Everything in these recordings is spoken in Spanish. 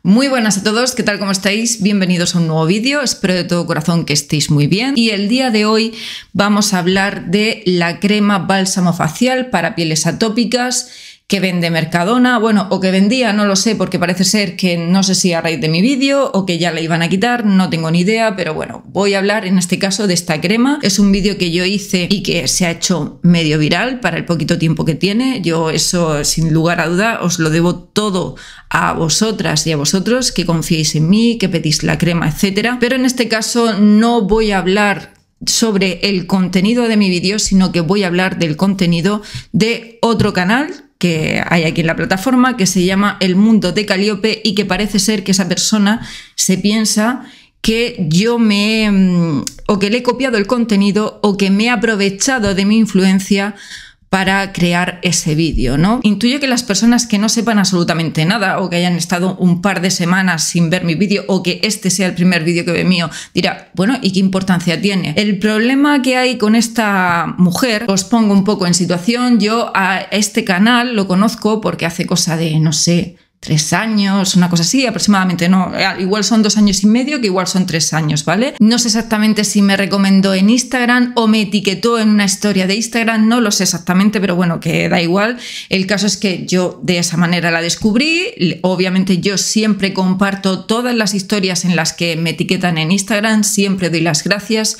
Muy buenas a todos, ¿qué tal? ¿Cómo estáis? Bienvenidos a un nuevo vídeo, espero de todo corazón que estéis muy bien. Y el día de hoy vamos a hablar de la crema bálsamo facial para pieles atópicas que vende Mercadona, bueno, o que vendía, no lo sé, porque parece ser que no sé si a raíz de mi vídeo o que ya la iban a quitar, no tengo ni idea, pero bueno, voy a hablar en este caso de esta crema. Es un vídeo que yo hice y que se ha hecho medio viral para el poquito tiempo que tiene. Yo eso, sin lugar a duda, os lo debo todo a vosotras y a vosotros que confiéis en mí, que pedís la crema, etcétera. Pero en este caso no voy a hablar sobre el contenido de mi vídeo, sino que voy a hablar del contenido de otro canal que hay aquí en la plataforma, que se llama El Mundo de Calíope, y que parece ser que esa persona se piensa que yo o que le he copiado el contenido o que me he aprovechado de mi influencia para crear ese vídeo, ¿no? Intuyo que las personas que no sepan absolutamente nada o que hayan estado un par de semanas sin ver mi vídeo o que este sea el primer vídeo que ve mío, dirá, bueno, ¿y qué importancia tiene? El problema que hay con esta mujer, os pongo un poco en situación. Yo a este canal lo conozco porque hace cosa de, no sé, 3 años, una cosa así, aproximadamente, no, igual son 2 años y medio, que igual son 3 años, ¿vale? No sé exactamente si me recomendó en Instagram o me etiquetó en una historia de Instagram, no lo sé exactamente, pero bueno, que da igual. El caso es que yo de esa manera la descubrí. Obviamente yo siempre comparto todas las historias en las que me etiquetan en Instagram, siempre doy las gracias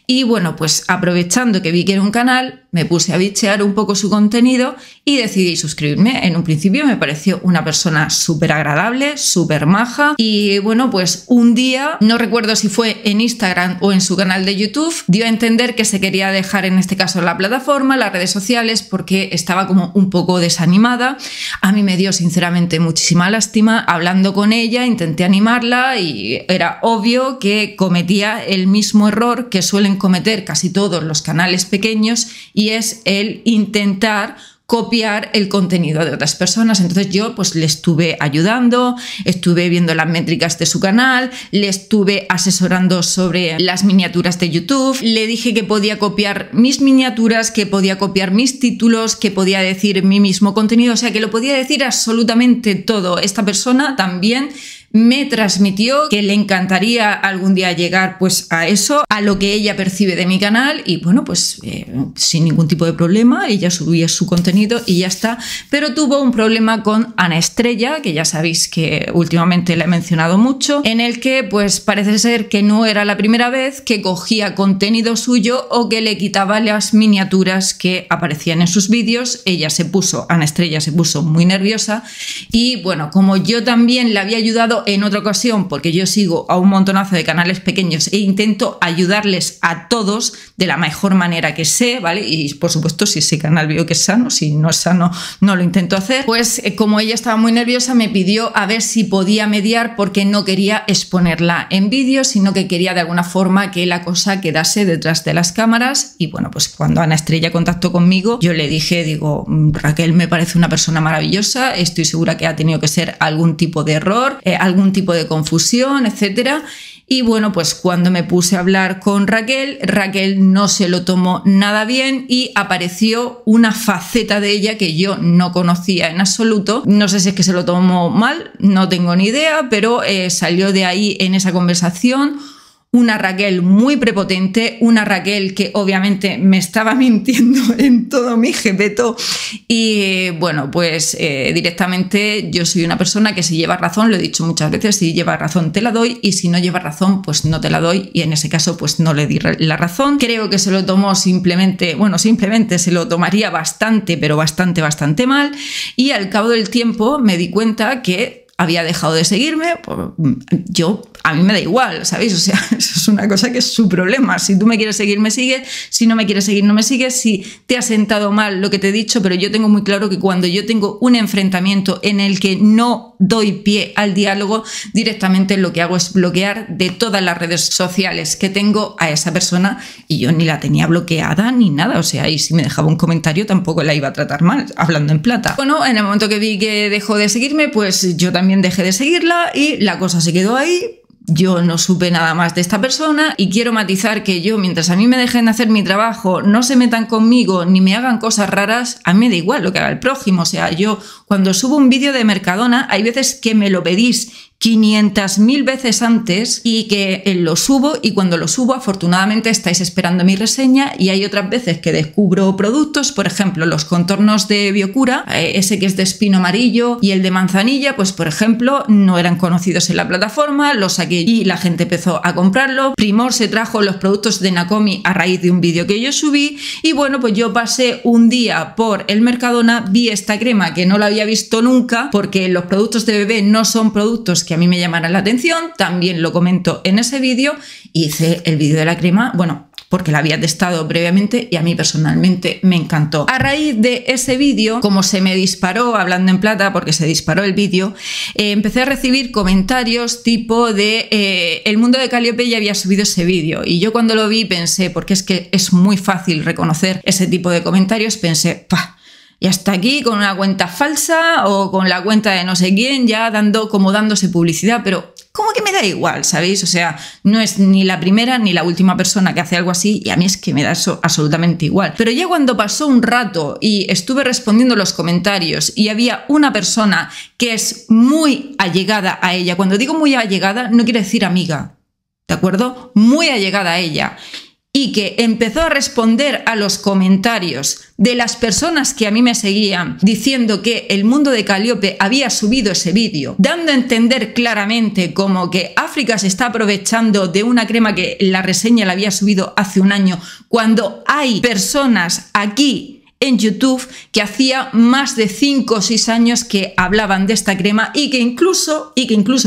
y bueno, pues aprovechando que vi que era un canal, me puse a bichear un poco su contenido y decidí suscribirme. En un principio me pareció una persona súper agradable, súper maja y bueno, pues un día, no recuerdo si fue en Instagram o en su canal de YouTube, dio a entender que se quería dejar en este caso la plataforma, las redes sociales, porque estaba como un poco desanimada. A mí me dio sinceramente muchísima lástima. Hablando con ella intenté animarla y era obvio que cometía el mismo error que suelen cometer casi todos los canales pequeños, y es el intentar copiar el contenido de otras personas. Entonces yo pues le estuve ayudando, estuve viendo las métricas de su canal, le estuve asesorando sobre las miniaturas de YouTube, le dije que podía copiar mis miniaturas, que podía copiar mis títulos, que podía decir mi mismo contenido, o sea que lo podía decir absolutamente todo. Esta persona también me transmitió que le encantaría algún día llegar pues a eso, a lo que ella percibe de mi canal, y bueno, pues sin ningún tipo de problema, ella subía su contenido y ya está. Pero tuvo un problema con Ana Estrella, que ya sabéis que últimamente la he mencionado mucho, en el que pues parece ser que no era la primera vez que cogía contenido suyo o que le quitaba las miniaturas que aparecían en sus vídeos. Ana Estrella se puso muy nerviosa y bueno, como yo también le había ayudado en otra ocasión, porque yo sigo a un montonazo de canales pequeños e intento ayudarles a todos de la mejor manera que sé, ¿vale? Y por supuesto, si ese canal veo que es sano, si no es sano, no lo intento hacer. Pues como ella estaba muy nerviosa, me pidió a ver si podía mediar, porque no quería exponerla en vídeo, sino que quería de alguna forma que la cosa quedase detrás de las cámaras. Y bueno, pues cuando Ana Estrella contactó conmigo, yo le dije, digo, Raquel me parece una persona maravillosa, estoy segura que ha tenido que ser algún tipo de error, algún tipo de confusión, etcétera. Y bueno, pues cuando me puse a hablar con Raquel, Raquel no se lo tomó nada bien y apareció una faceta de ella que yo no conocía en absoluto. No sé si es que se lo tomó mal, no tengo ni idea, pero salió de ahí en esa conversación una Raquel muy prepotente, una Raquel que obviamente me estaba mintiendo en todo mi jepeto. Y bueno, pues directamente yo soy una persona que si lleva razón, lo he dicho muchas veces, si lleva razón te la doy, y si no lleva razón pues no te la doy, y en ese caso pues no le di la razón. Creo que se lo tomó simplemente se lo tomaría bastante, pero bastante mal, y al cabo del tiempo me di cuenta que había dejado de seguirme. A mí me da igual, ¿sabéis? O sea, eso es una cosa que es su problema. Si tú me quieres seguir, me sigues. Si no me quieres seguir, no me sigues. Si te ha sentado mal lo que te he dicho, pero yo tengo muy claro que cuando yo tengo un enfrentamiento en el que no doy pie al diálogo, directamente lo que hago es bloquear de todas las redes sociales que tengo a esa persona, y yo ni la tenía bloqueada ni nada. O sea, y si me dejaba un comentario tampoco la iba a tratar mal, hablando en plata. Bueno, en el momento que vi que dejó de seguirme, pues yo también dejé de seguirla y la cosa se quedó ahí. Yo no supe nada más de esta persona y quiero matizar que yo, mientras a mí me dejen hacer mi trabajo, no se metan conmigo ni me hagan cosas raras, a mí me da igual lo que haga el prójimo. O sea, yo cuando subo un vídeo de Mercadona, hay veces que me lo pedís 500.000 veces antes y que lo subo, y cuando lo subo afortunadamente estáis esperando mi reseña, y hay otras veces que descubro productos, por ejemplo los contornos de Biocura, ese que es de espino amarillo y el de manzanilla, pues por ejemplo no eran conocidos en la plataforma, los saqué y la gente empezó a comprarlo. Primor se trajo los productos de Nakomi a raíz de un vídeo que yo subí, y bueno, pues yo pasé un día por el Mercadona, vi esta crema que no la había visto nunca, porque los productos de bebé no son productos que a mí me llamaran la atención, también lo comento en ese vídeo. Hice el vídeo de la crema, bueno, porque la había testado previamente y a mí personalmente me encantó. A raíz de ese vídeo, como se me disparó, hablando en plata, porque se disparó el vídeo, empecé a recibir comentarios tipo de el mundo de Calliope ya había subido ese vídeo, y yo cuando lo vi pensé, porque es que es muy fácil reconocer ese tipo de comentarios, pensé, ¡pah! Y hasta aquí con una cuenta falsa o con la cuenta de no sé quién, ya dándose publicidad, pero como que me da igual, ¿sabéis? O sea, no es ni la primera ni la última persona que hace algo así, y a mí es que me da eso absolutamente igual. Pero ya cuando pasó un rato y estuve respondiendo los comentarios y había una persona que es muy allegada a ella, cuando digo muy allegada no quiere decir amiga, ¿de acuerdo? Muy allegada a ella, y que empezó a responder a los comentarios de las personas que a mí me seguían diciendo que el mundo de Calliope había subido ese vídeo, dando a entender claramente como que África se está aprovechando de una crema que la reseña la había subido hace un año, cuando hay personas aquí en YouTube que hacía más de 5 o 6 años que hablaban de esta crema y que incluso,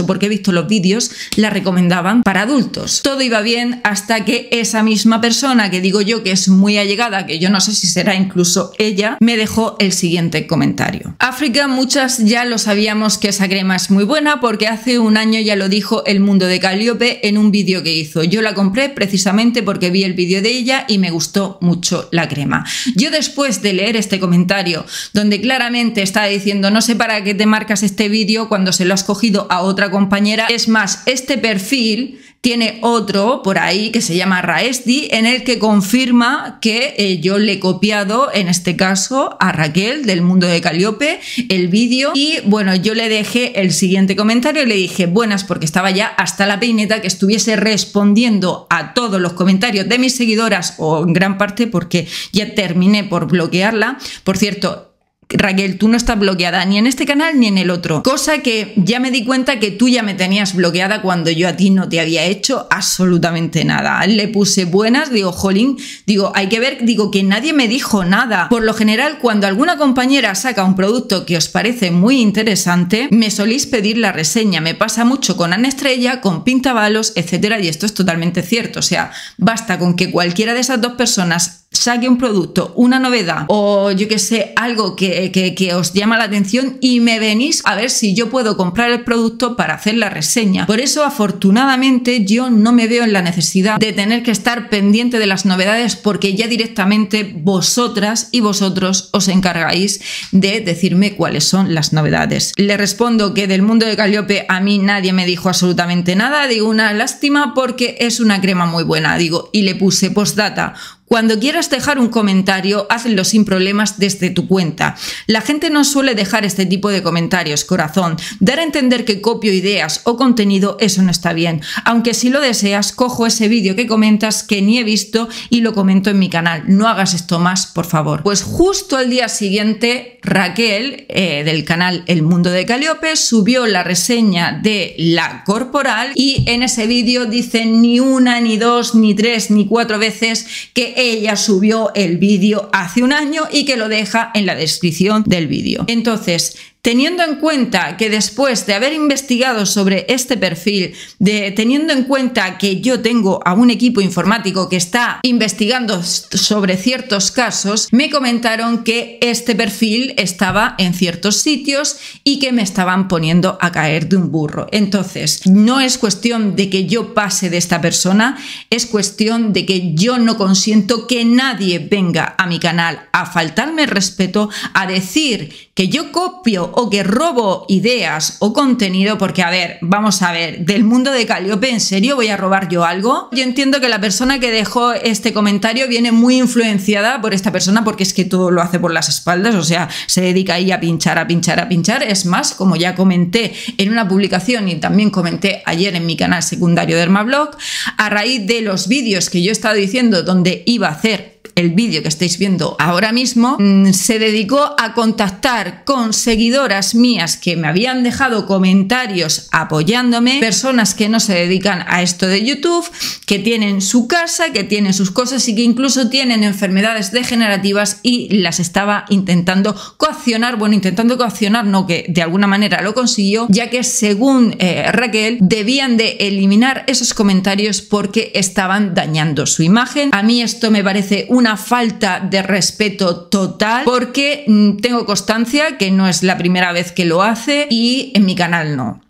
porque he visto los vídeos, la recomendaban para adultos. Todo iba bien hasta que esa misma persona, que digo yo que es muy allegada, que yo no sé si será incluso ella, me dejó el siguiente comentario. África, muchas ya lo sabíamos que esa crema es muy buena, porque hace un año ya lo dijo el mundo de Calliope en un vídeo que hizo. Yo la compré precisamente porque vi el vídeo de ella y me gustó mucho la crema. Yo después de leer este comentario donde claramente está diciendo no sé para qué te marcas este vídeo cuando se lo has cogido a otra compañera, es más, este perfil tiene otro por ahí que se llama Raesdi, en el que confirma que yo le he copiado, en este caso a Raquel del mundo de Calliope, el vídeo. Y bueno, yo le dejé el siguiente comentario y le dije buenas, porque estaba ya hasta la peineta que estuviese respondiendo a todos los comentarios de mis seguidoras, o en gran parte, porque ya terminé por bloquearla. Por cierto, Raquel, tú no estás bloqueada ni en este canal ni en el otro, cosa que ya me di cuenta que tú ya me tenías bloqueada cuando yo a ti no te había hecho absolutamente nada. Le puse buenas, digo, jolín, digo, hay que ver, digo, que nadie me dijo nada. Por lo general, cuando alguna compañera saca un producto que os parece muy interesante, me solís pedir la reseña. Me pasa mucho con Ana Estrella, con Pintabalos, etcétera, y esto es totalmente cierto. O sea, basta con que cualquiera de esas dos personas saque un producto, una novedad o yo que sé, algo que os llama la atención y me venís a ver si yo puedo comprar el producto para hacer la reseña. Por eso, afortunadamente, yo no me veo en la necesidad de tener que estar pendiente de las novedades, porque ya directamente vosotras y vosotros os encargáis de decirme cuáles son las novedades. Le respondo que del mundo de Calliope a mí nadie me dijo absolutamente nada. Digo, una lástima porque es una crema muy buena, digo, y le puse postdata: cuando quieras dejar un comentario, hazlo sin problemas desde tu cuenta. La gente no suele dejar este tipo de comentarios, corazón. Dar a entender que copio ideas o contenido, eso no está bien. Aunque si lo deseas, cojo ese vídeo que comentas que ni he visto y lo comento en mi canal. No hagas esto más, por favor. Pues justo al día siguiente, Raquel, del canal El Mundo de Calliope, subió la reseña de la corporal y en ese vídeo dice ni una, ni dos, ni tres, ni cuatro veces que ella subió el vídeo hace un año y que lo deja en la descripción del vídeo. Entonces, teniendo en cuenta que después de haber investigado sobre este perfil, teniendo en cuenta que yo tengo a un equipo informático que está investigando sobre ciertos casos, me comentaron que este perfil estaba en ciertos sitios y que me estaban poniendo a caer de un burro. Entonces, no es cuestión de que yo pase de esta persona, es cuestión de que yo no consiento que nadie venga a mi canal a faltarme el respeto, a decir que yo copio copio o que robo ideas o contenido, porque a ver, vamos a ver, del mundo de Calliope, ¿en serio voy a robar yo algo? Yo entiendo que la persona que dejó este comentario viene muy influenciada por esta persona, porque es que todo lo hace por las espaldas, o sea, se dedica ahí a pinchar, a pinchar, a pinchar. Es más, como ya comenté en una publicación y también comenté ayer en mi canal secundario Dermablog, a raíz de los vídeos que yo he estado diciendo donde iba a hacer el vídeo que estáis viendo ahora mismo, se dedicó a contactar con seguidoras mías que me habían dejado comentarios apoyándome, personas que no se dedican a esto de YouTube, que tienen su casa, que tienen sus cosas y que incluso tienen enfermedades degenerativas, y las estaba intentando coaccionar, bueno, intentando coaccionar, no, que de alguna manera lo consiguió, ya que según Raquel debían de eliminar esos comentarios porque estaban dañando su imagen. A mí esto me parece una falta de respeto total, porque tengo constancia que no es la primera vez que lo hace y en mi canal no.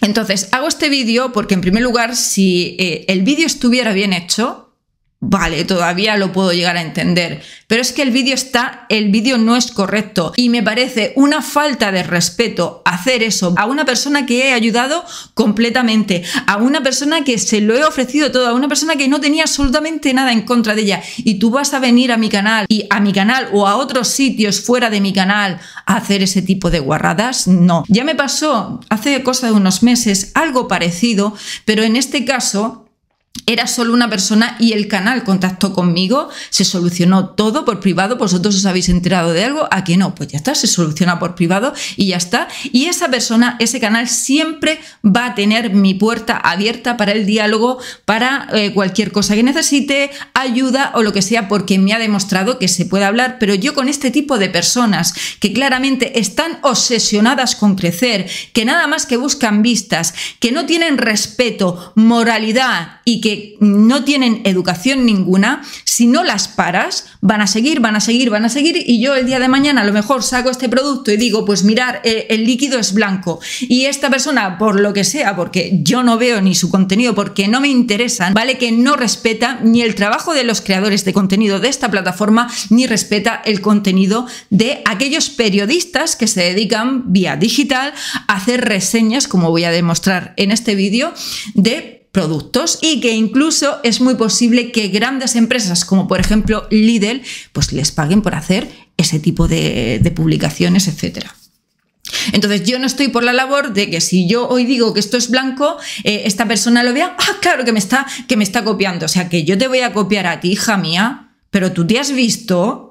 Entonces hago este vídeo porque, en primer lugar, si el vídeo estuviera bien hecho, vale, todavía lo puedo llegar a entender, pero es que el vídeo no es correcto y me parece una falta de respeto hacer eso a una persona que he ayudado completamente, a una persona que se lo he ofrecido todo, a una persona que no tenía absolutamente nada en contra de ella, y tú vas a venir a mi canal o a otros sitios fuera de mi canal a hacer ese tipo de guarradas. No. Ya me pasó hace cosa de unos meses algo parecido, pero en este caso era solo una persona y el canal contactó conmigo, se solucionó todo por privado. ¿Vosotros os habéis enterado de algo? ¿A que no? Pues ya está, se soluciona por privado y ya está. Y esa persona, ese canal, siempre va a tener mi puerta abierta para el diálogo, para cualquier cosa que necesite, ayuda o lo que sea, porque me ha demostrado que se puede hablar. Pero yo, con este tipo de personas que claramente están obsesionadas con crecer, que nada más que buscan vistas, que no tienen respeto, moralidad y que no tienen educación ninguna, si no las paras, van a seguir, van a seguir, van a seguir, y yo el día de mañana a lo mejor saco este producto y digo, pues mirar, el líquido es blanco, y esta persona, por lo que sea, porque yo no veo ni su contenido, porque no me interesan, ¿vale? Que no respeta ni el trabajo de los creadores de contenido de esta plataforma, ni respeta el contenido de aquellos periodistas que se dedican vía digital a hacer reseñas, como voy a demostrar en este vídeo, de productos, y que incluso es muy posible que grandes empresas como por ejemplo Lidl pues les paguen por hacer ese tipo de publicaciones, etcétera. Entonces yo no estoy por la labor de que si yo hoy digo que esto es blanco, esta persona lo vea, claro que me está copiando. O sea, que yo te voy a copiar a ti, hija mía, pero tú te has visto...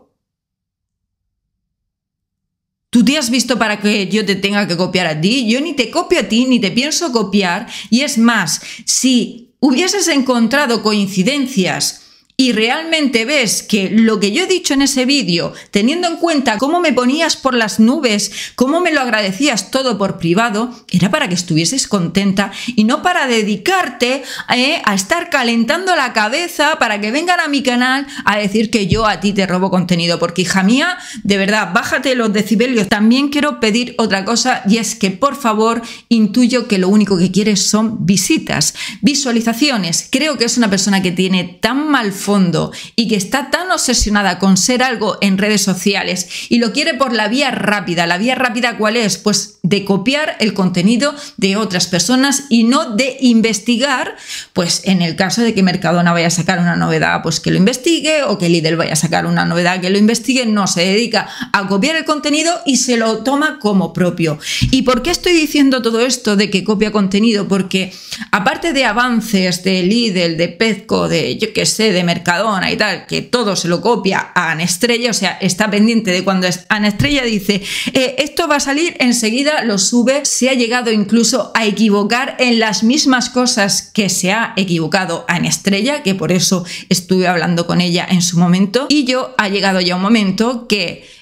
¿Tú te has visto para que yo te tenga que copiar a ti? Yo ni te copio a ti, ni te pienso copiar. Y es más, si hubieses encontrado coincidencias y realmente ves que lo que yo he dicho en ese vídeo, teniendo en cuenta cómo me ponías por las nubes, cómo me lo agradecías todo por privado, era para que estuvieses contenta y no para dedicarte a estar calentando la cabeza para que vengan a mi canal a decir que yo a ti te robo contenido. Porque, hija mía, de verdad, bájate los decibelios. También quiero pedir otra cosa, y es que, por favor, intuyo que lo único que quieres son visitas, visualizaciones. Creo que es una persona que tiene tan mal fondo y que está tan obsesionada con ser algo en redes sociales y lo quiere por la vía rápida. ¿La vía rápida cuál es? Pues de copiar el contenido de otras personas y no de investigar, pues en el caso de que Mercadona vaya a sacar una novedad, pues que lo investigue, o que Lidl vaya a sacar una novedad, que lo investigue. No, se dedica a copiar el contenido y se lo toma como propio. ¿Y por qué estoy diciendo todo esto de que copia contenido? Porque aparte de avances de Lidl, de Pezco, de yo que sé, de Mercadona y tal, que todo se lo copia a Ana Estrella, o sea, está pendiente de cuando Ana Estrella dice esto va a salir, enseguida lo sube. Se ha llegado incluso a equivocar en las mismas cosas que se ha equivocado Ana Estrella, que por eso estuve hablando con ella en su momento, y yo ha llegado ya un momento que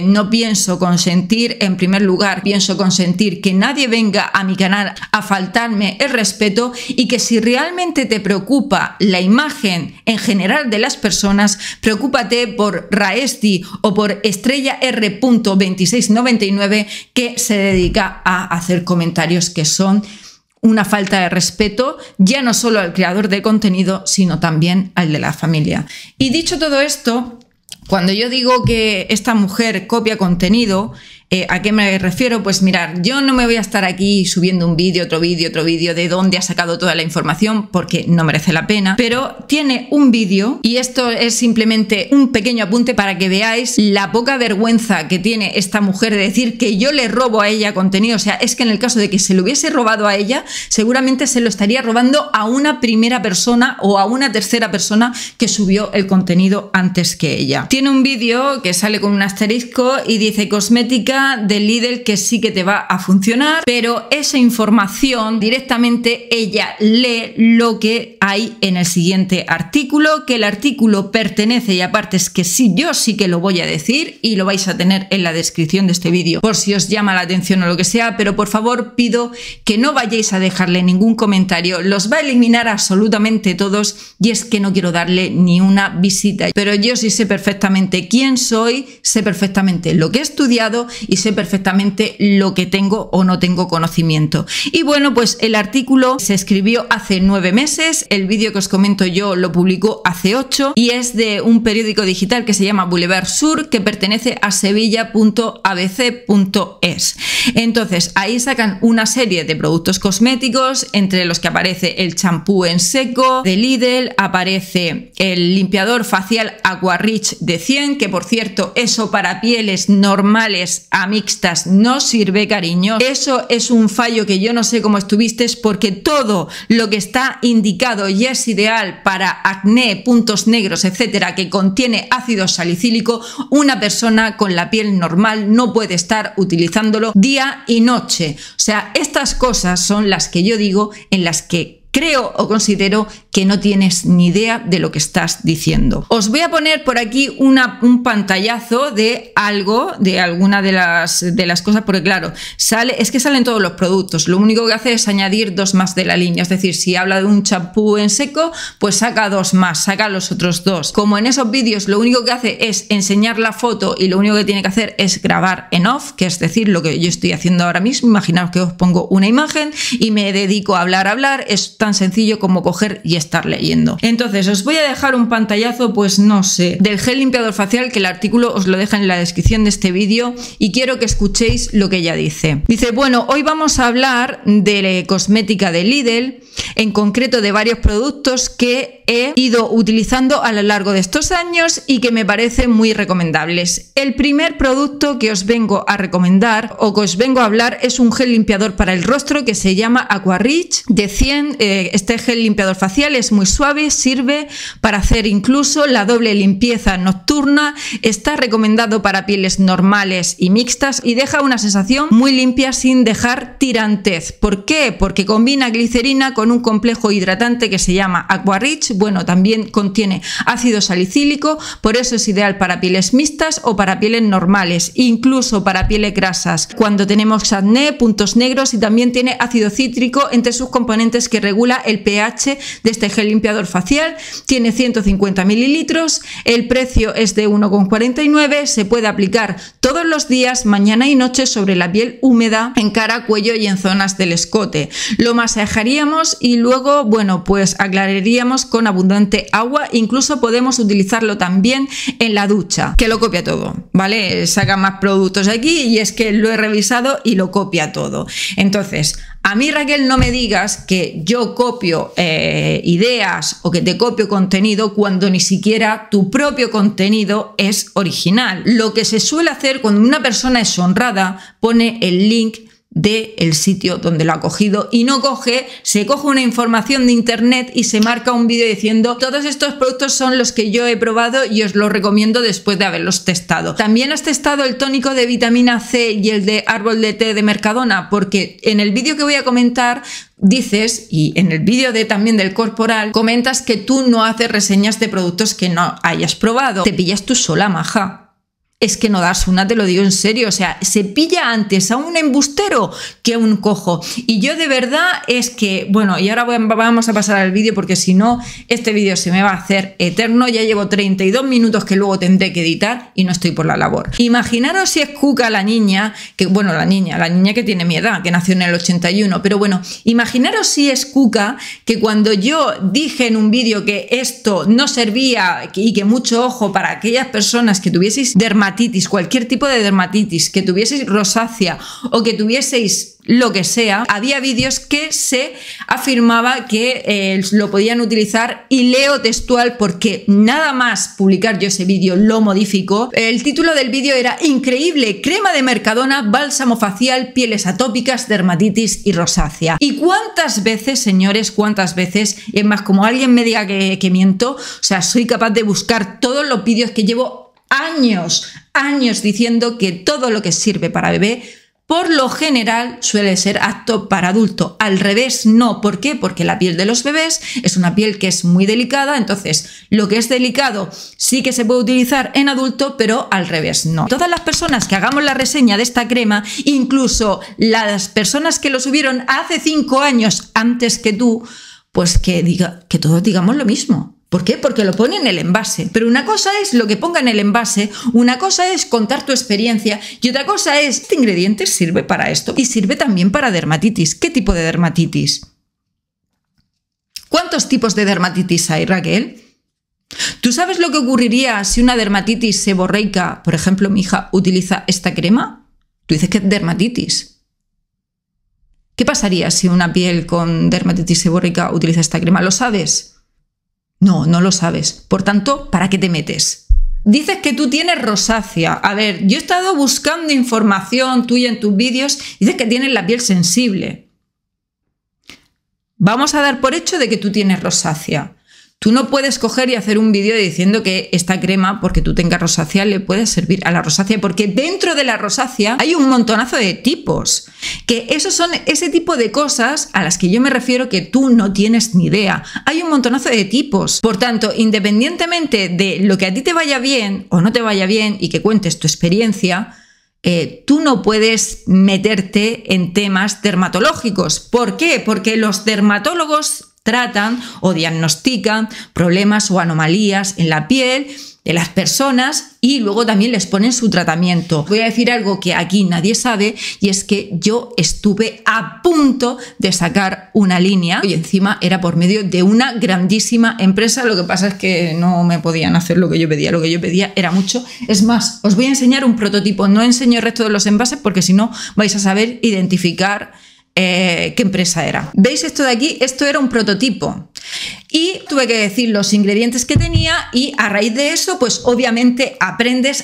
no pienso consentir, en primer lugar, pienso consentir que nadie venga a mi canal a faltarme el respeto, y que si realmente te preocupa la imagen en general de las personas, preocúpate por Raesti o por Estrella R.2699, que se dedica a hacer comentarios que son una falta de respeto, ya no solo al creador de contenido, sino también al de la familia. Y dicho todo esto, cuando yo digo que esta mujer copia contenido, ¿A qué me refiero? Pues mirar, yo no me voy a estar aquí subiendo un vídeo, otro vídeo de dónde ha sacado toda la información porque no merece la pena, pero tiene un vídeo y esto es simplemente un pequeño apunte para que veáis la poca vergüenza que tiene esta mujer de decir que yo le robo a ella contenido. O sea, es que en el caso de que se lo hubiese robado a ella, seguramente se lo estaría robando a una primera persona o a una tercera persona que subió el contenido antes que ella. Tiene un vídeo que sale con un asterisco y dice cosmética de Lidl que sí que te va a funcionar, pero esa información directamente ella lee lo que hay en el siguiente artículo, que el artículo pertenece, y aparte es que sí, yo sí que lo voy a decir y lo vais a tener en la descripción de este vídeo por si os llama la atención o lo que sea, pero por favor pido que no vayáis a dejarle ningún comentario, los va a eliminar absolutamente todos y es que no quiero darle ni una visita, pero yo sí sé perfectamente quién soy, sé perfectamente lo que he estudiado y sé perfectamente lo que tengo o no tengo conocimiento. Y bueno, pues el artículo se escribió hace 9 meses, el vídeo que os comento yo lo publicó hace 8 y es de un periódico digital que se llama Boulevard Sur, que pertenece a sevilla.abc.es. Entonces ahí sacan una serie de productos cosméticos, entre los que aparece el champú en seco de Lidl, aparece el limpiador facial Aqua Rich de 100, que por cierto eso para pieles normales a mixtas no sirve, cariño. Eso es un fallo que yo no sé cómo estuviste, porque todo lo que está indicado y es ideal para acné, puntos negros, etcétera, que contiene ácido salicílico, una persona con la piel normal no puede estar utilizándolo día y noche. O sea, estas cosas son las que yo digo, en las que creo o considero que no tienes ni idea de lo que estás diciendo. Os voy a poner por aquí un pantallazo de algo, de alguna de las cosas, porque claro, es que salen todos los productos, lo único que hace es añadir 2 más de la línea, es decir, si habla de un champú en seco, pues saca 2 más, saca los otros 2. Como en esos vídeos lo único que hace es enseñar la foto y lo único que tiene que hacer es grabar en off, que es decir, lo que yo estoy haciendo ahora mismo, imaginaos que os pongo una imagen y me dedico a hablar, es tan sencillo como coger y estar leyendo. Entonces os voy a dejar un pantallazo, pues no sé, del gel limpiador facial, que el artículo os lo deja en la descripción de este vídeo y quiero que escuchéis lo que ella dice. Dice, bueno, hoy vamos a hablar de cosmética de Lidl, en concreto de varios productos que he ido utilizando a lo largo de estos años y que me parecen muy recomendables. El primer producto que os vengo a recomendar o que os vengo a hablar es un gel limpiador para el rostro que se llama Aqua Rich de 100. Este gel limpiador facial es muy suave, sirve para hacer incluso la doble limpieza nocturna, está recomendado para pieles normales y mixtas y deja una sensación muy limpia sin dejar tirantez. ¿Por qué? Porque combina glicerina con un complejo hidratante que se llama Aqua Rich. Bueno, también contiene ácido salicílico, por eso es ideal para pieles mixtas o para pieles normales, incluso para pieles grasas, cuando tenemos acné, puntos negros, y también tiene ácido cítrico entre sus componentes que regula el pH de este gel limpiador facial. Tiene 150 mililitros, el precio es de 1,49, se puede aplicar todos los días, mañana y noche, sobre la piel húmeda, en cara, cuello y en zonas del escote. Lo masajaríamos y luego, bueno, pues aclararíamos con abundante agua, incluso podemos utilizarlo también en la ducha, que lo copia todo, ¿vale? Saca más productos aquí y es que lo he revisado y lo copia todo. Entonces, a mí, Raquel, no me digas que yo copio ideas o que te copio contenido cuando ni siquiera tu propio contenido es original. Lo que se suele hacer cuando una persona es honrada, pone el link del sitio donde lo ha cogido y no se coge una información de internet y se marca un vídeo diciendo todos estos productos son los que yo he probado y os los recomiendo después de haberlos testado. También has testado el tónico de vitamina C y el de árbol de té de Mercadona, porque en el vídeo que voy a comentar dices, y en el vídeo también del corporal, comentas que tú no haces reseñas de productos que no hayas probado. Te pillas tú sola, maja. Es que no das una, te lo digo en serio, o sea, se pilla antes a un embustero que a un cojo. Y yo de verdad es que, bueno, y ahora vamos a pasar al vídeo porque si no, este vídeo se me va a hacer eterno. Ya llevo 32 minutos que luego tendré que editar y no estoy por la labor. Imaginaros si es Cuca la niña, que bueno, la niña que tiene mi edad, que nació en el 81, pero bueno, imaginaros si es Cuca, que cuando yo dije en un vídeo que esto no servía y que mucho ojo para aquellas personas que tuvieseis dermatitis dermatitis, cualquier tipo de dermatitis, que tuvieseis rosácea o que tuvieseis lo que sea, había vídeos que se afirmaba que lo podían utilizar, y leo textual porque nada más publicar yo ese vídeo lo modificó. El título del vídeo era: increíble crema de Mercadona, bálsamo facial, pieles atópicas, dermatitis y rosácea. ¿Y cuántas veces, señores, cuántas veces? Y es más, como alguien me diga que miento, o sea, soy capaz de buscar todos los vídeos que llevo años diciendo que todo lo que sirve para bebé por lo general suele ser apto para adulto. Al revés, no. ¿Por qué? Porque la piel de los bebés es una piel que es muy delicada, entonces lo que es delicado sí que se puede utilizar en adulto, pero al revés no. Todas las personas que hagamos la reseña de esta crema, incluso las personas que lo subieron hace 5 años antes que tú, pues que todos digamos lo mismo. ¿Por qué? Porque lo pone en el envase. Pero una cosa es lo que ponga en el envase, una cosa es contar tu experiencia y otra cosa es: este ingrediente sirve para esto y sirve también para dermatitis. ¿Qué tipo de dermatitis? ¿Cuántos tipos de dermatitis hay, Raquel? ¿Tú sabes lo que ocurriría si una dermatitis seborreica, por ejemplo, mi hija utiliza esta crema? Tú dices que es dermatitis. ¿Qué pasaría si una piel con dermatitis seborreica utiliza esta crema? ¿Lo sabes? No, no lo sabes. Por tanto, ¿para qué te metes? Dices que tú tienes rosácea. A ver, yo he estado buscando información tuya en tus vídeos y dices que tienes la piel sensible. Vamos a dar por hecho de que tú tienes rosácea. Tú no puedes coger y hacer un vídeo diciendo que esta crema, porque tú tengas rosácea, le puede servir a la rosácea, porque dentro de la rosácea hay un montonazo de tipos, que esos son ese tipo de cosas a las que yo me refiero que tú no tienes ni idea. Hay un montonazo de tipos. Por tanto, independientemente de lo que a ti te vaya bien o no te vaya bien y que cuentes tu experiencia, tú no puedes meterte en temas dermatológicos. ¿Por qué? Porque los dermatólogos tratan o diagnostican problemas o anomalías en la piel de las personas y luego también les ponen su tratamiento. Voy a decir algo que aquí nadie sabe, y es que yo estuve a punto de sacar una línea y encima era por medio de una grandísima empresa. Lo que pasa es que no me podían hacer lo que yo pedía. Lo que yo pedía era mucho. Es más, os voy a enseñar un prototipo. No enseño el resto de los envases porque si no vais a saber identificar qué empresa era. ¿Veis esto de aquí? Esto era un prototipo y tuve que decir los ingredientes que tenía, y a raíz de eso pues obviamente aprendes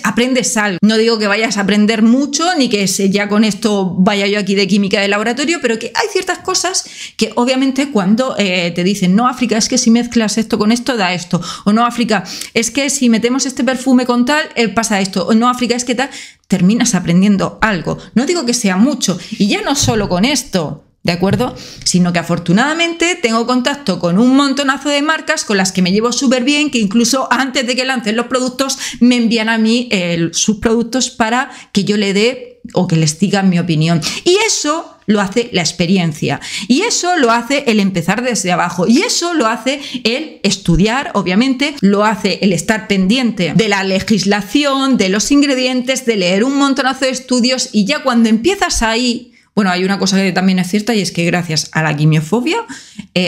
algo. No digo que vayas a aprender mucho ni que ya con esto vaya yo aquí de química de laboratorio, pero que hay ciertas cosas que obviamente cuando te dicen: no, África, es que si mezclas esto con esto da esto, o no, África, es que si metemos este perfume con tal pasa esto, o no, África, es que tal, terminas aprendiendo algo. No digo que sea mucho, y ya no solo con esto, ¿de acuerdo? Sino que afortunadamente tengo contacto con un montonazo de marcas con las que me llevo súper bien, que incluso antes de que lancen los productos me envían a mí sus productos para que yo le dé o que les diga mi opinión. Y eso lo hace la experiencia, y eso lo hace el empezar desde abajo, y eso lo hace el estudiar, obviamente, lo hace el estar pendiente de la legislación, de los ingredientes, de leer un montonazo de estudios, y ya cuando empiezas ahí... Bueno, hay una cosa que también es cierta, y es que gracias a la quimiofobia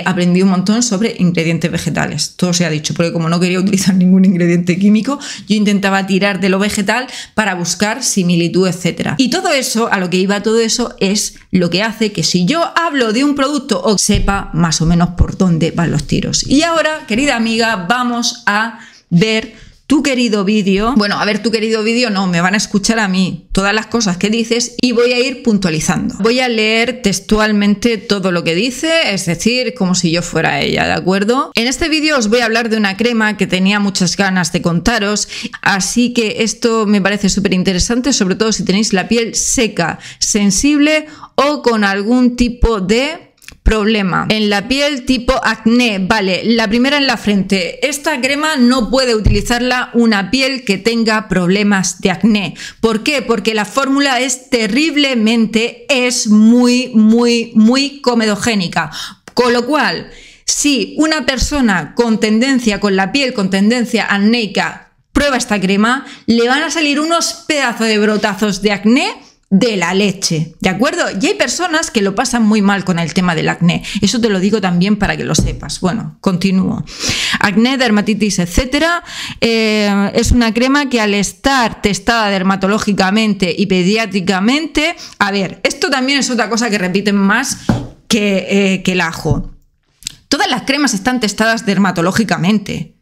aprendí un montón sobre ingredientes vegetales. Todo se ha dicho, porque como no quería utilizar ningún ingrediente químico, yo intentaba tirar de lo vegetal para buscar similitud, etc. Y todo eso, a lo que iba todo eso, es lo que hace que si yo hablo de un producto, o sepa más o menos por dónde van los tiros. Y ahora, querida amiga, vamos a ver tu querido vídeo. Bueno, a ver, tu querido vídeo no, me van a escuchar a mí todas las cosas que dices y voy a ir puntualizando. Voy a leer textualmente todo lo que dice, es decir, como si yo fuera ella, ¿de acuerdo? En este vídeo os voy a hablar de una crema que tenía muchas ganas de contaros, así que esto me parece súper interesante, sobre todo si tenéis la piel seca, sensible o con algún tipo de problema en la piel tipo acné. Vale, la primera en la frente. Esta crema no puede utilizarla una piel que tenga problemas de acné. ¿Por qué? Porque la fórmula es terriblemente, es muy comedogénica. Con lo cual, si una persona con tendencia, con la piel con tendencia acnéica, prueba esta crema, le van a salir unos pedazos de brotazos de acné de la leche, ¿de acuerdo? Y hay personas que lo pasan muy mal con el tema del acné. Eso te lo digo también para que lo sepas. Bueno, continúo. Acné, dermatitis, etcétera. Es una crema que al estar testada dermatológicamente y pediátricamente... A ver, esto también es otra cosa que repiten más que el ajo. Todas las cremas están testadas dermatológicamente.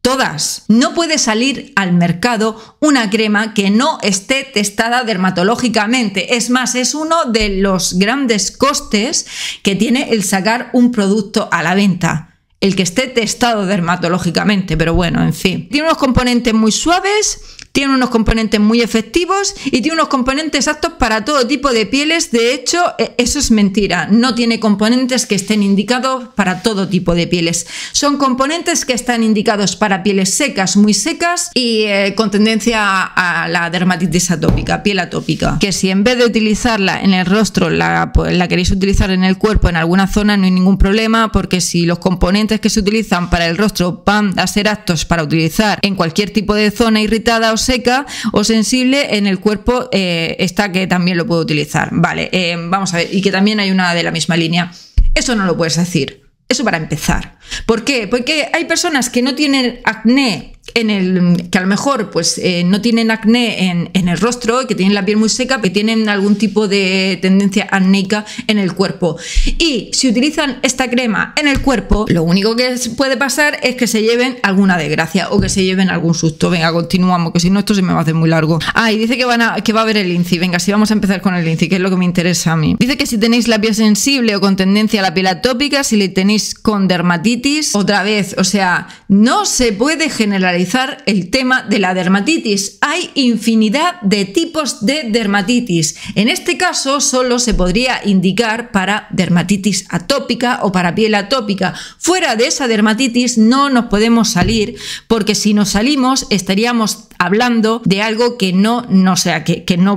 Todas. No puede salir al mercado una crema que no esté testada dermatológicamente. Es más, es uno de los grandes costes que tiene el sacar un producto a la venta. El que esté testado dermatológicamente, pero bueno, en fin. Tiene unos componentes muy suaves, tiene unos componentes muy efectivos y tiene unos componentes aptos para todo tipo de pieles. De hecho, eso es mentira. No tiene componentes que estén indicados para todo tipo de pieles. Son componentes que están indicados para pieles secas, muy secas y con tendencia a la dermatitis atópica, piel atópica. Que si en vez de utilizarla en el rostro la queréis utilizar en el cuerpo, en alguna zona, no hay ningún problema, porque si los componentes que se utilizan para el rostro van a ser aptos para utilizar en cualquier tipo de zona irritada o seca o sensible, en el cuerpo está que también lo puedo utilizar. Vale, vamos a ver, y que también hay una de la misma línea. Eso no lo puedes decir. Eso para empezar. ¿Por qué? Porque hay personas que no tienen acné que a lo mejor pues no tienen acné en el rostro, que tienen la piel muy seca, que tienen algún tipo de tendencia acnéica en el cuerpo. Y si utilizan esta crema en el cuerpo, lo único que puede pasar es que se lleven alguna desgracia o que se lleven algún susto. Venga, continuamos, que si no esto se me va a hacer muy largo. Ah, y dice que va a haber el INCI. Venga, sí, vamos a empezar con el INCI, que es lo que me interesa a mí. Dice que si tenéis la piel sensible o con tendencia a la piel atópica, si le tenéis con dermatitis, otra vez, o sea, no se puede generalizar el tema de la dermatitis. Hay infinidad de tipos de dermatitis. En este caso solo se podría indicar para dermatitis atópica o para piel atópica. Fuera de esa dermatitis no nos podemos salir, porque si nos salimos estaríamos hablando de algo que no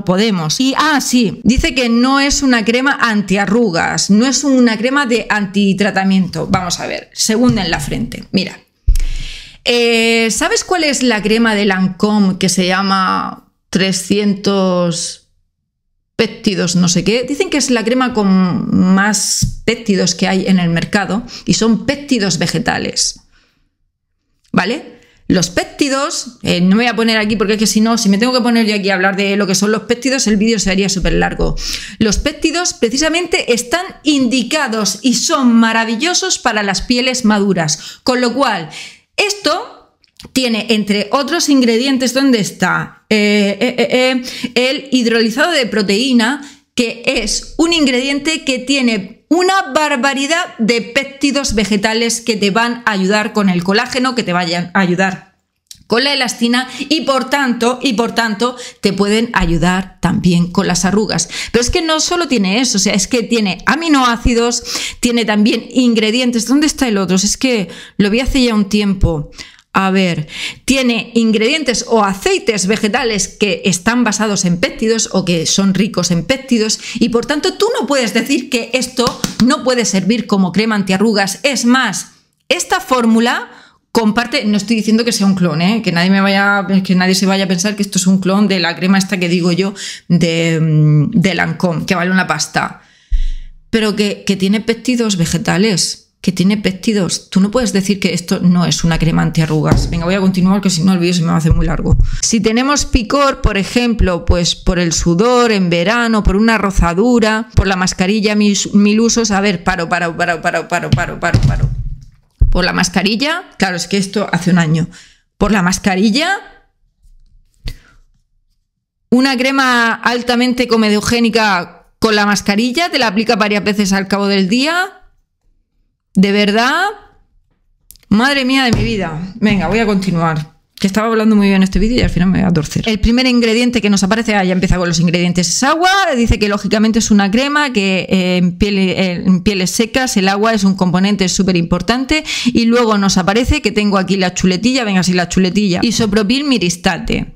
podemos. Y sí, dice que no es una crema antiarrugas, no es una crema de antitratamiento. Vamos a ver, segunda en la frente, mira. ¿Sabes cuál es la crema de Lancôme que se llama 300 péptidos no sé qué? Dicen que es la crema con más péptidos que hay en el mercado y son péptidos vegetales, ¿vale? Los péptidos, no me voy a poner aquí porque es que si no, si me tengo que poner yo aquí a hablar de lo que son los péptidos, el vídeo se haría súper largo. Los péptidos precisamente están indicados y son maravillosos para las pieles maduras, con lo cual esto tiene, entre otros ingredientes, ¿dónde está? El hidrolizado de proteína, que es un ingrediente que tiene una barbaridad de péptidos vegetales que te van a ayudar con el colágeno, que te vayan a ayudar con la elastina y por tanto te pueden ayudar también con las arrugas. Pero es que no solo tiene eso, o sea, es que tiene aminoácidos, tiene también ingredientes. ¿Dónde está el otro? Es que lo vi hace ya un tiempo. A ver, tiene ingredientes o aceites vegetales que están basados en péptidos o que son ricos en péptidos y por tanto tú no puedes decir que esto no puede servir como crema antiarrugas. Es más, esta fórmula comparte, no estoy diciendo que sea un clon, que nadie se vaya a pensar que esto es un clon de la crema esta que digo yo de Lancôme, que vale una pasta, pero que tiene péptidos vegetales. Que tiene péptidos. Tú no puedes decir que esto no es una crema antiarrugas. Venga, voy a continuar, que si no el vídeo se me va a hacer muy largo. Si tenemos picor, por ejemplo, pues por el sudor en verano, por una rozadura, por la mascarilla mil usos. A ver, paro. Por la mascarilla, claro, es que esto hace un año. Por la mascarilla, una crema altamente comedogénica con la mascarilla, te la aplica varias veces al cabo del día. ¿De verdad? Madre mía de mi vida. Venga, voy a continuar. Que estaba hablando muy bien este vídeo y al final me voy a torcer. El primer ingrediente que nos aparece, ya empieza con los ingredientes, es agua. Dice que lógicamente es una crema que en pieles secas el agua es un componente súper importante. Y luego nos aparece que tengo aquí la chuletilla, venga, sí, la chuletilla. Isopropil miristate.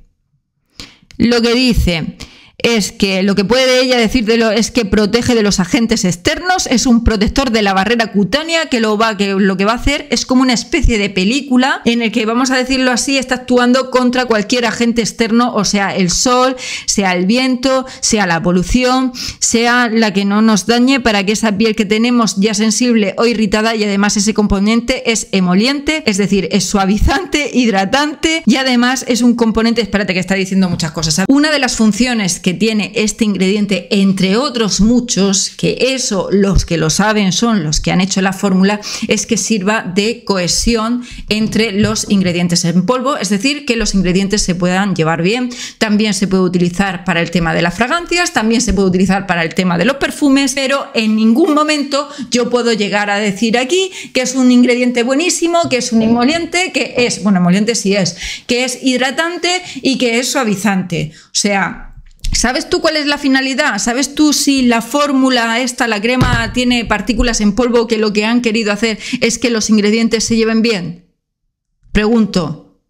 Lo que dice... es que lo que puede ella decírtelo es que protege de los agentes externos, es un protector de la barrera cutánea que lo que va a hacer es como una especie de película en el que, vamos a decirlo así, está actuando contra cualquier agente externo, o sea, el sol, sea el viento, sea la polución, sea la que no nos dañe, para que esa piel que tenemos ya sensible o irritada, y además ese componente es emoliente, es decir, es suavizante, hidratante, y además es un componente, espérate que está diciendo muchas cosas. Una de las funciones que tiene este ingrediente, entre otros muchos, que eso los que lo saben son los que han hecho la fórmula, es que sirva de cohesión entre los ingredientes en polvo, es decir, que los ingredientes se puedan llevar bien. También se puede utilizar para el tema de las fragancias, también se puede utilizar para el tema de los perfumes, pero en ningún momento yo puedo llegar a decir aquí que es un ingrediente buenísimo, que es un emoliente, que es, bueno, emoliente sí es, que es hidratante y que es suavizante. O sea, ¿sabes tú cuál es la finalidad? ¿Sabes tú si la fórmula esta, la crema, tiene partículas en polvo, que lo que han querido hacer es que los ingredientes se lleven bien? Pregunto.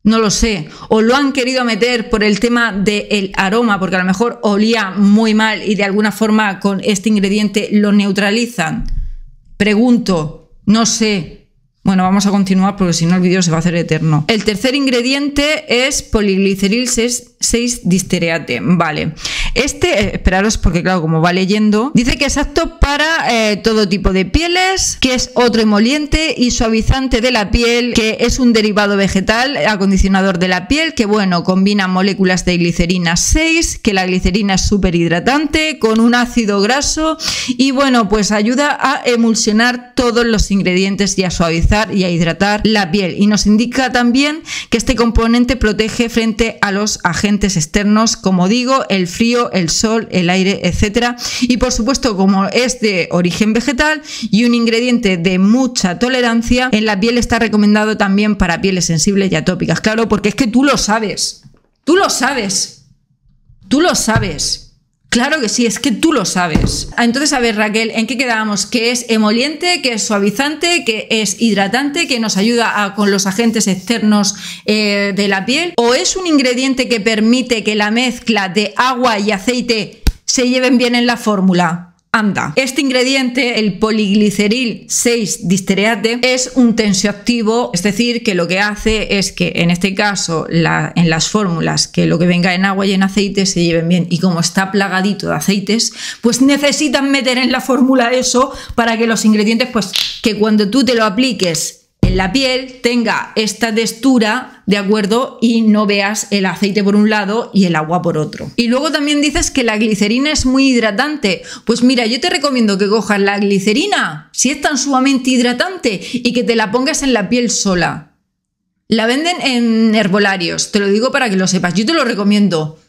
No lo sé. O lo han querido meter por el tema del aroma, porque a lo mejor olía muy mal y de alguna forma con este ingrediente lo neutralizan. Pregunto. No sé. Bueno, vamos a continuar porque si no el vídeo se va a hacer eterno. El tercer ingrediente es poligliceril 6-distereate. Vale. Esperaros porque claro, como va leyendo, dice que es apto para todo tipo de pieles, que es otro emoliente y suavizante de la piel, que es un derivado vegetal, acondicionador de la piel, que bueno, combina moléculas de glicerina 6, que la glicerina es súper hidratante, con un ácido graso y bueno, pues ayuda a emulsionar todos los ingredientes y a suavizar y a hidratar la piel, y nos indica también que este componente protege frente a los agentes externos, como digo, el frío, el sol, el aire, etcétera. Y por supuesto, como es de origen vegetal y un ingrediente de mucha tolerancia, en la piel está recomendado también para pieles sensibles y atópicas. Claro, porque es que tú lo sabes, tú lo sabes, tú lo sabes. Claro que sí, es que tú lo sabes. Entonces, a ver, Raquel, ¿en qué quedábamos? Que es emoliente, que es suavizante, que es hidratante, que nos ayuda con los agentes externos de la piel. ¿O es un ingrediente que permite que la mezcla de agua y aceite se lleven bien en la fórmula? Anda. Este ingrediente, el poligliceril 6-distereate, es un tensioactivo, es decir, que lo que hace es que en este caso en las fórmulas, que lo que venga en agua y en aceite se lleven bien, y como está plagadito de aceites, pues necesitan meter en la fórmula eso para que los ingredientes, pues que cuando tú te lo apliques en la piel tenga esta textura, ¿de acuerdo? Y no veas el aceite por un lado y el agua por otro. Y luego también dices que la glicerina es muy hidratante. Pues mira, yo te recomiendo que cojas la glicerina, si es tan sumamente hidratante, y que te la pongas en la piel sola. La venden en herbolarios, te lo digo para que lo sepas. Yo te lo recomiendo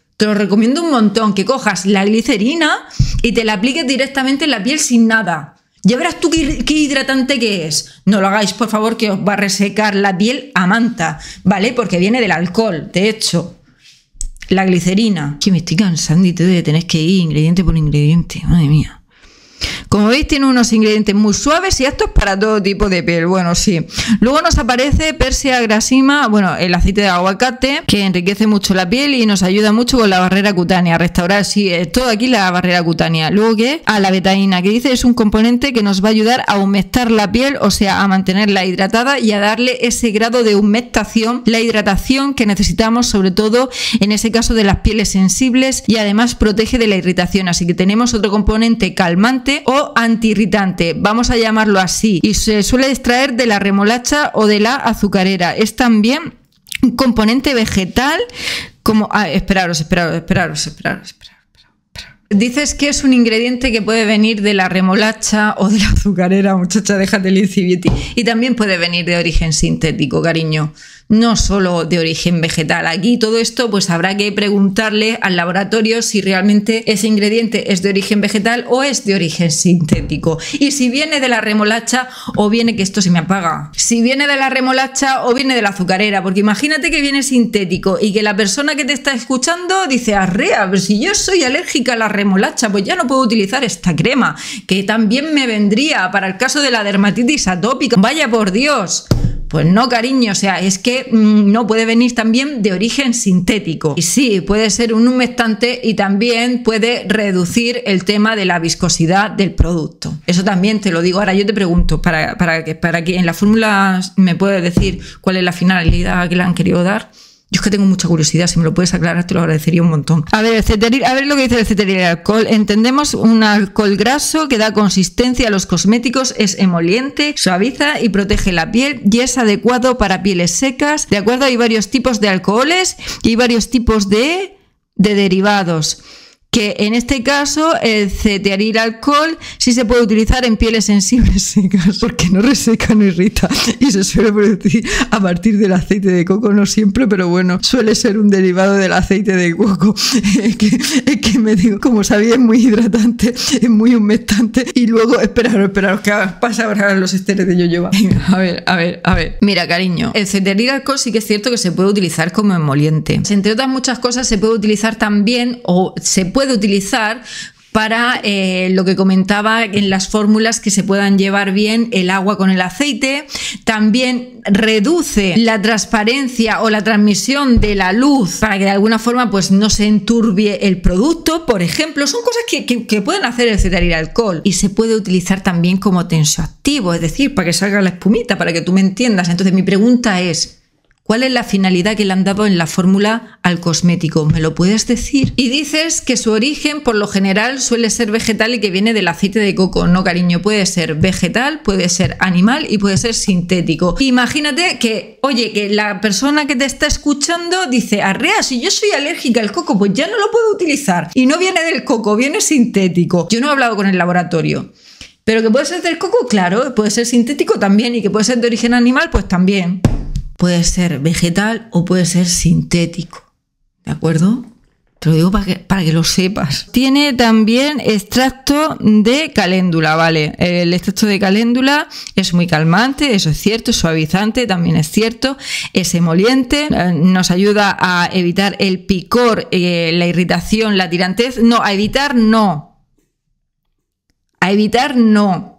un montón, que cojas la glicerina y te la apliques directamente en la piel sin nada. Ya verás tú qué hidratante que es. No lo hagáis, por favor, que os va a resecar la piel a manta, ¿vale? Porque viene del alcohol, de hecho. La glicerina. Que me estoy cansando de tener que ir ingrediente por ingrediente. Madre mía. Como veis, tiene unos ingredientes muy suaves y aptos para todo tipo de piel. Bueno, sí. Luego nos aparece Persea grasima, bueno, el aceite de aguacate, que enriquece mucho la piel y nos ayuda mucho con la barrera cutánea, a restaurar, sí, todo aquí la barrera cutánea. Luego, ¿qué? La betaína, que dice es un componente que nos va a ayudar a humectar la piel, o sea, a mantenerla hidratada y a darle ese grado de humectación, la hidratación que necesitamos, sobre todo en ese caso de las pieles sensibles, y además protege de la irritación. Así que tenemos otro componente calmante o antiirritante, vamos a llamarlo así, y se suele extraer de la remolacha o de la azucarera. Es también un componente vegetal como... esperaros. Dices que es un ingrediente que puede venir de la remolacha o de la azucarera, muchacha, déjate el Easy Beauty. Y también puede venir de origen sintético, cariño. No solo de origen vegetal. Aquí todo esto pues habrá que preguntarle al laboratorio si realmente ese ingrediente es de origen vegetal o es de origen sintético. Y si viene de la remolacha o viene, que esto se me apaga, si viene de la remolacha o viene de la azucarera, porque imagínate que viene sintético y que la persona que te está escuchando dice, arrea, pero si yo soy alérgica a la remolacha, pues ya no puedo utilizar esta crema, que también me vendría para el caso de la dermatitis atópica. Vaya por Dios. Pues no, cariño, o sea, es que no puede venir también de origen sintético. Y sí, puede ser un humectante y también puede reducir el tema de la viscosidad del producto. Eso también te lo digo. Ahora yo te pregunto, para que en la fórmula me puedes decir cuál es la finalidad que le han querido dar. Yo es que tengo mucha curiosidad, si me lo puedes aclarar te lo agradecería un montón. A ver, lo que dice el ceteril alcohol. Entendemos un alcohol graso que da consistencia a los cosméticos, es emoliente, suaviza y protege la piel y es adecuado para pieles secas. De acuerdo, hay varios tipos de alcoholes y varios tipos de derivados. Que en este caso el ceteril alcohol sí se puede utilizar en pieles sensibles secas porque no reseca, no irrita y se suele producir a partir del aceite de coco, no siempre, pero bueno, suele ser un derivado del aceite de coco. Es que me digo, como sabía, es muy hidratante, es muy humectante y luego, esperaros, que pasa ahora los esteres de yoyoba. A ver. Mira, cariño, el ceteril alcohol sí que es cierto que se puede utilizar como emoliente. Entre otras muchas cosas se puede utilizar también, o se puede utilizar para lo que comentaba en las fórmulas, que se puedan llevar bien el agua con el aceite. También reduce la transparencia o la transmisión de la luz para que de alguna forma pues no se enturbie el producto, por ejemplo. Son cosas que pueden hacer el ceteril alcohol. Y se puede utilizar también como tensoactivo, es decir, para que salga la espumita, para que tú me entiendas. Entonces mi pregunta es: ¿cuál es la finalidad que le han dado en la fórmula al cosmético? ¿Me lo puedes decir? Y dices que su origen por lo general suele ser vegetal y que viene del aceite de coco. No, cariño, puede ser vegetal, puede ser animal y puede ser sintético. Imagínate que, oye, que la persona que te está escuchando dice: arrea, si yo soy alérgica al coco, pues ya no lo puedo utilizar. Y no viene del coco, viene sintético. Yo no he hablado con el laboratorio. Pero que puede ser del coco, claro, puede ser sintético también, y que puede ser de origen animal, pues también. Puede ser vegetal o puede ser sintético, ¿de acuerdo? Te lo digo para que lo sepas. Tiene también extracto de caléndula, ¿vale? El extracto de caléndula es muy calmante, eso es cierto, es suavizante, también es cierto, es emoliente, nos ayuda a evitar el picor, la irritación, la tirantez. No, a evitar no. A evitar no.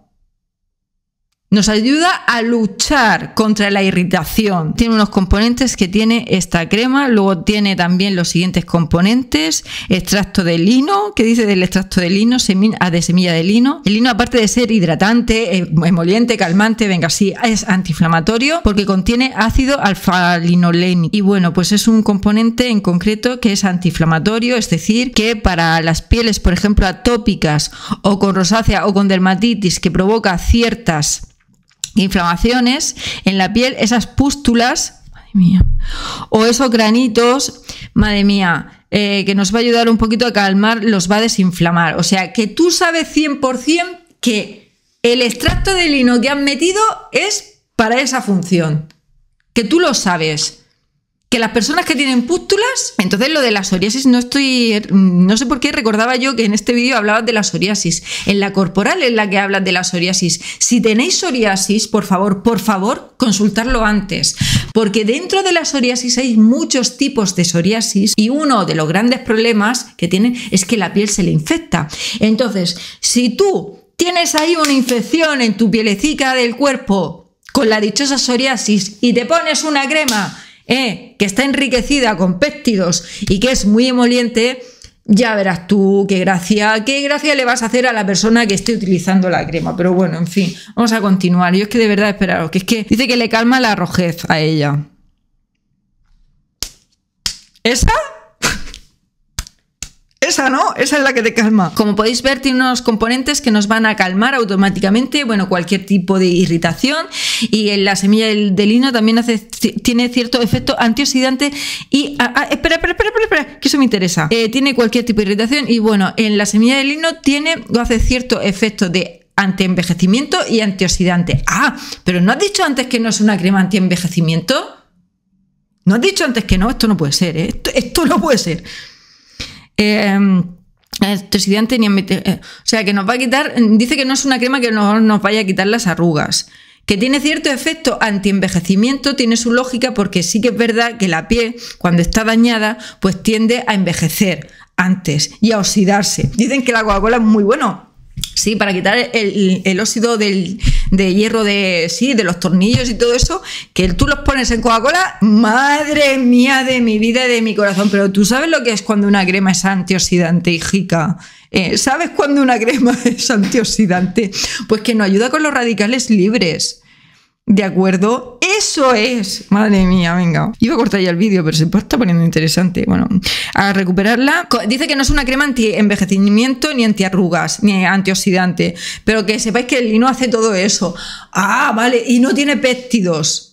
Nos ayuda a luchar contra la irritación. Tiene unos componentes que tiene esta crema, luego tiene también los siguientes componentes: extracto de lino, ¿qué dice del extracto de lino? De semilla de lino. El lino, aparte de ser hidratante, emoliente, calmante, venga, sí, es antiinflamatorio porque contiene ácido alfa-linolénico. Y bueno, pues es un componente en concreto que es antiinflamatorio, es decir, que para las pieles, por ejemplo, atópicas o con rosácea o con dermatitis, que provoca ciertas inflamaciones en la piel, esas pústulas, madre mía, o esos granitos, madre mía, que nos va a ayudar un poquito a calmar, los va a desinflamar. O sea, que tú sabes 100% que el extracto de lino que han metido es para esa función, que tú lo sabes. Que las personas que tienen pústulas, entonces lo de la psoriasis no sé por qué recordaba yo que en este vídeo hablabas de la psoriasis. En la corporal es la que hablas de la psoriasis. Si tenéis psoriasis, por favor, consultarlo antes. Porque dentro de la psoriasis hay muchos tipos de psoriasis y uno de los grandes problemas que tienen es que la piel se le infecta. Entonces, si tú tienes ahí una infección en tu pielecica del cuerpo con la dichosa psoriasis y te pones una crema que está enriquecida con péptidos y que es muy emoliente, ya verás tú qué gracia le vas a hacer a la persona que esté utilizando la crema. Pero bueno, en fin, vamos a continuar. Yo es que de verdad, esperaros, que es que dice que le calma la rojez a ella. ¿Esa? Esa no, esa es la que te calma. Como podéis ver, tiene unos componentes que nos van a calmar automáticamente, bueno, cualquier tipo de irritación. Y en la semilla de lino también tiene cierto efecto antioxidante y... espera, que eso me interesa. Tiene cualquier tipo de irritación y bueno, en la semilla de lino hace cierto efecto de antienvejecimiento y antioxidante. Ah, pero ¿no has dicho antes que no es una crema antienvejecimiento? ¿No has dicho antes que no? Esto no puede ser, ¿eh? Esto no puede ser. Antioxidante o sea, que nos va a quitar, dice que no es una crema que nos vaya a quitar las arrugas, que tiene cierto efecto antienvejecimiento, tiene su lógica, porque sí que es verdad que la piel, cuando está dañada, pues tiende a envejecer antes y a oxidarse. Dicen que la Coca-Cola es muy bueno. Sí, para quitar el óxido de hierro de los tornillos y todo eso, que tú los pones en Coca-Cola. Madre mía de mi vida y de mi corazón. Pero tú sabes lo que es cuando una crema es antioxidante, hijica. ¿Sabes cuando una crema es antioxidante? Pues que nos ayuda con los radicales libres. ¿De acuerdo? Eso es. Madre mía, venga. Iba a cortar ya el vídeo, pero se está poniendo interesante. Bueno, a recuperarla. Dice que no es una crema anti-envejecimiento, ni antiarrugas, ni antioxidante. Pero que sepáis que el lino hace todo eso. Ah, vale. Y no tiene péptidos.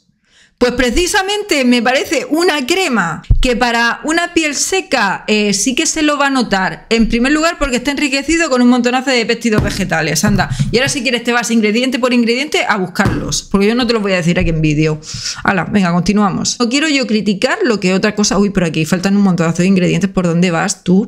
Pues precisamente me parece una crema que para una piel seca sí que se lo va a notar. En primer lugar porque está enriquecido con un montonazo de péptidos vegetales. Anda, y ahora si quieres te vas ingrediente por ingrediente a buscarlos, porque yo no te los voy a decir aquí en vídeo. Hala, venga, continuamos. No quiero yo criticar lo que otra cosa... Uy, pero aquí faltan un montonazo de ingredientes. ¿Por dónde vas tú?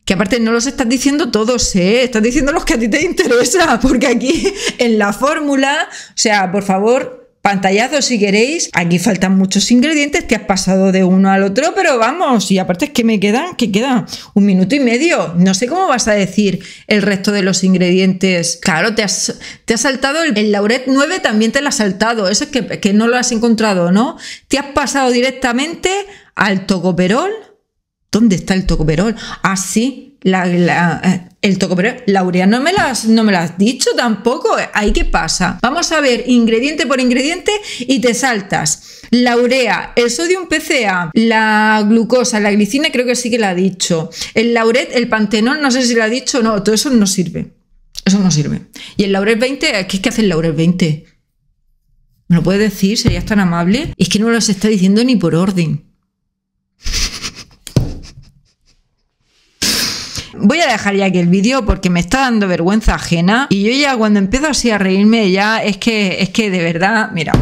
Que aparte no los estás diciendo todos, estás diciendo los que a ti te interesa, porque aquí en la fórmula, o sea, por favor... Pantallazo si queréis, aquí faltan muchos ingredientes, te has pasado de uno al otro, pero vamos, y aparte es que me quedan, ¿qué queda? 1 minuto y medio, no sé cómo vas a decir el resto de los ingredientes. Claro, te has saltado el Lauret 9, también te lo has saltado, eso es que no lo has encontrado, ¿no? Te has pasado directamente al tocoperol. ¿Dónde está el tocoperol? Ah, sí. El tocoperol. Laurea, no me lo has dicho tampoco. ¿Ahí qué pasa? Vamos a ver ingrediente por ingrediente y te saltas. Laurea, el sodium PCA, la glucosa, la glicina creo que sí que la ha dicho. El Lauret, el pantenol, no sé si lo ha dicho o no. Todo eso no sirve. Eso no sirve. Y el Lauret 20, ¿qué hace el Lauret 20? ¿Me lo puedes decir? ¿Serías tan amable? Es que no los está diciendo ni por orden. Voy a dejar ya aquí el vídeo porque me está dando vergüenza ajena y yo ya cuando empiezo así a reírme ya es que de verdad, mira,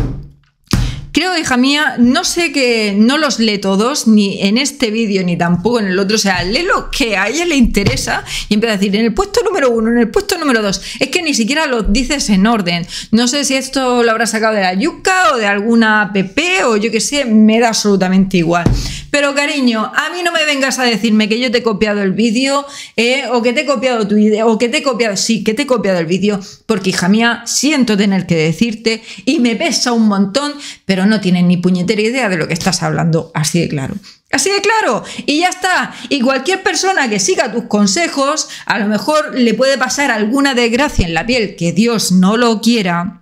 creo, hija mía, no sé que no los lee todos, ni en este vídeo ni tampoco en el otro, o sea, lee lo que a ella le interesa y empieza a decir en el puesto número 1, en el puesto número 2, es que ni siquiera lo dices en orden. No sé si esto lo habrá sacado de la yuca o de alguna app o yo qué sé, me da absolutamente igual. Pero cariño, a mí no me vengas a decirme que yo te he copiado el vídeo o que te he copiado tu idea o que te he copiado, sí, que te he copiado el vídeo, porque hija mía, siento tener que decirte y me pesa un montón, pero no tienes ni puñetera idea de lo que estás hablando, así de claro. Así de claro, y ya está. Y cualquier persona que siga tus consejos, a lo mejor le puede pasar alguna desgracia en la piel, que Dios no lo quiera.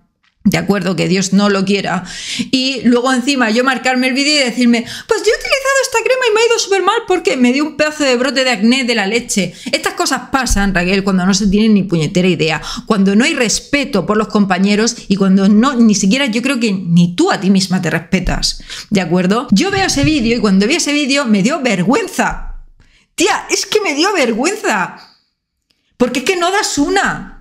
De acuerdo, que Dios no lo quiera. Y luego encima yo marcarme el vídeo y decirme, pues yo he utilizado esta crema y me ha ido súper mal porque me dio un pedazo de brote de acné de la leche. Estas cosas pasan, Raquel, cuando no se tiene ni puñetera idea, cuando no hay respeto por los compañeros y cuando no, ni siquiera yo creo que ni tú a ti misma te respetas. ¿De acuerdo? Yo veo ese vídeo y cuando vi ese vídeo me dio vergüenza. Tía, es que me dio vergüenza. Porque es que no das una.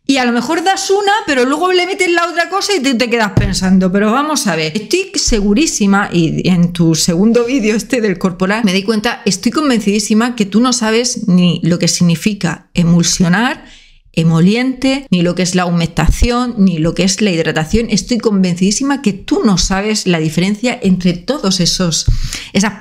Y a lo mejor das una, pero luego le metes la otra cosa y te quedas pensando. Pero vamos a ver, estoy segurísima, y en tu segundo vídeo del corporal me di cuenta, estoy convencidísima que tú no sabes ni lo que significa emulsionar, emoliente, ni lo que es la humectación, ni lo que es la hidratación. Estoy convencidísima que tú no sabes la diferencia entre todos esas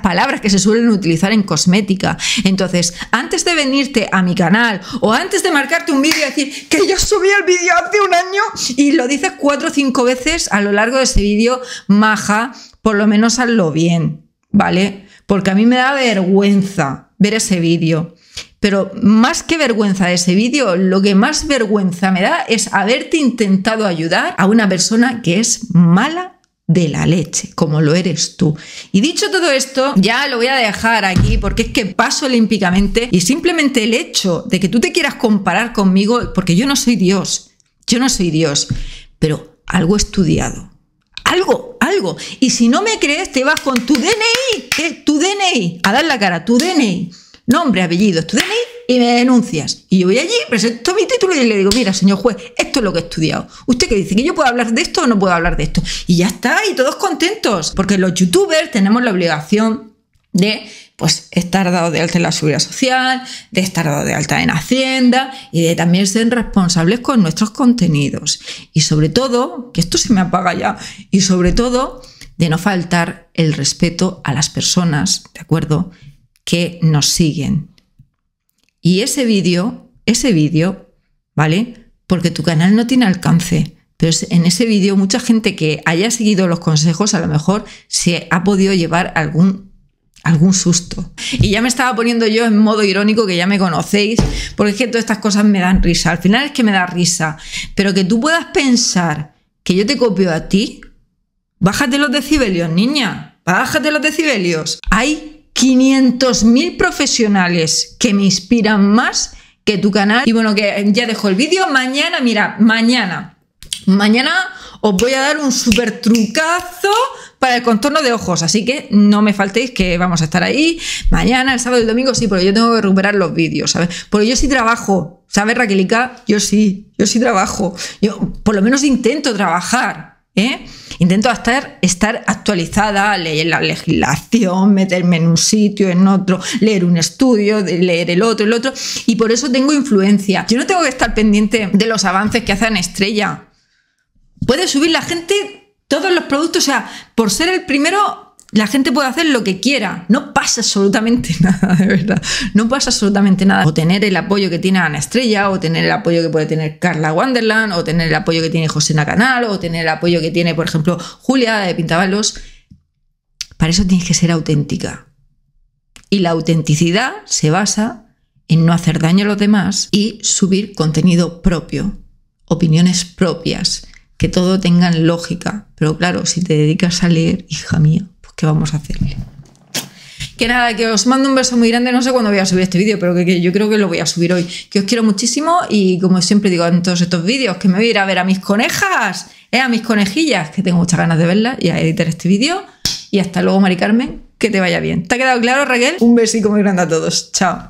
palabras que se suelen utilizar en cosmética. Entonces, antes de venirte a mi canal o antes de marcarte un vídeo y decir que yo subí el vídeo hace un año y lo dices 4 o 5 veces a lo largo de ese vídeo, maja, por lo menos hazlo bien, ¿vale? Porque a mí me da vergüenza ver ese vídeo. Pero más que vergüenza de ese vídeo, lo que más vergüenza me da es haberte intentado ayudar a una persona que es mala de la leche, como lo eres tú. Y dicho todo esto, ya lo voy a dejar aquí porque es que paso olímpicamente y simplemente el hecho de que tú te quieras comparar conmigo, porque yo no soy Dios, pero algo he estudiado. Algo. Y si no me crees, te vas con tu DNI, a dar la cara, tu DNI. Nombre, apellido, tu DNI y me denuncias. Y yo voy allí, presento mi título y le digo, mira, señor juez, esto es lo que he estudiado. ¿Usted qué dice? ¿Que yo puedo hablar de esto o no puedo hablar de esto? Y ya está, y todos contentos. Porque los youtubers tenemos la obligación de pues estar dado de alta en la Seguridad Social, de estar dado de alta en Hacienda y de también ser responsables con nuestros contenidos. Y sobre todo, que esto se me apaga ya, y sobre todo de no faltar el respeto a las personas, ¿de acuerdo?, que nos siguen. Y ese vídeo ese vídeo, ¿vale? Porque tu canal no tiene alcance. Pero en ese vídeo mucha gente que haya seguido los consejos a lo mejor se ha podido llevar algún susto. Y ya me estaba poniendo yo en modo irónico, que ya me conocéis, porque es que todas estas cosas me dan risa. Al final es que me da risa. Pero que tú puedas pensar que yo te copio a ti, bájate los decibelios, niña. Bájate los decibelios. Hay 500.000 profesionales que me inspiran más que tu canal. Y bueno, que ya dejo el vídeo. Mañana, mira, mañana os voy a dar un súper trucazo para el contorno de ojos, así que no me faltéis, que vamos a estar ahí mañana, el sábado y el domingo, sí, porque yo tengo que recuperar los vídeos, ¿sabes? Porque yo sí trabajo, ¿sabes, Raquelica? Yo sí trabajo, yo por lo menos intento trabajar, ¿eh? Intento estar actualizada, leer la legislación, meterme en un sitio, en otro, leer un estudio, leer el otro, y por eso tengo influencia. Yo no tengo que estar pendiente de los avances que hacen Estrella. Puede subir la gente todos los productos, o sea, por ser el primero, la gente puede hacer lo que quiera. No pasa absolutamente nada, de verdad. No pasa absolutamente nada. O tener el apoyo que tiene Ana Estrella, o tener el apoyo que puede tener Carla Wonderland, o tener el apoyo que tiene José Canal, o tener el apoyo que tiene, por ejemplo, Julia de Pintabalos. Para eso tienes que ser auténtica. Y la autenticidad se basa en no hacer daño a los demás y subir contenido propio, opiniones propias, que todo tengan lógica. Pero claro, si te dedicas a leer, hija mía, pues ¿qué vamos a hacerle? Que nada, que os mando un beso muy grande. No sé cuándo voy a subir este vídeo, pero que yo creo que lo voy a subir hoy. Que os quiero muchísimo y como siempre digo en todos estos vídeos, que me voy a ir a ver a mis conejas, a mis conejillas, que tengo muchas ganas de verlas y a editar este vídeo. Y hasta luego, Mari Carmen, que te vaya bien. ¿Te ha quedado claro, Raquel? Un besico muy grande a todos. Chao.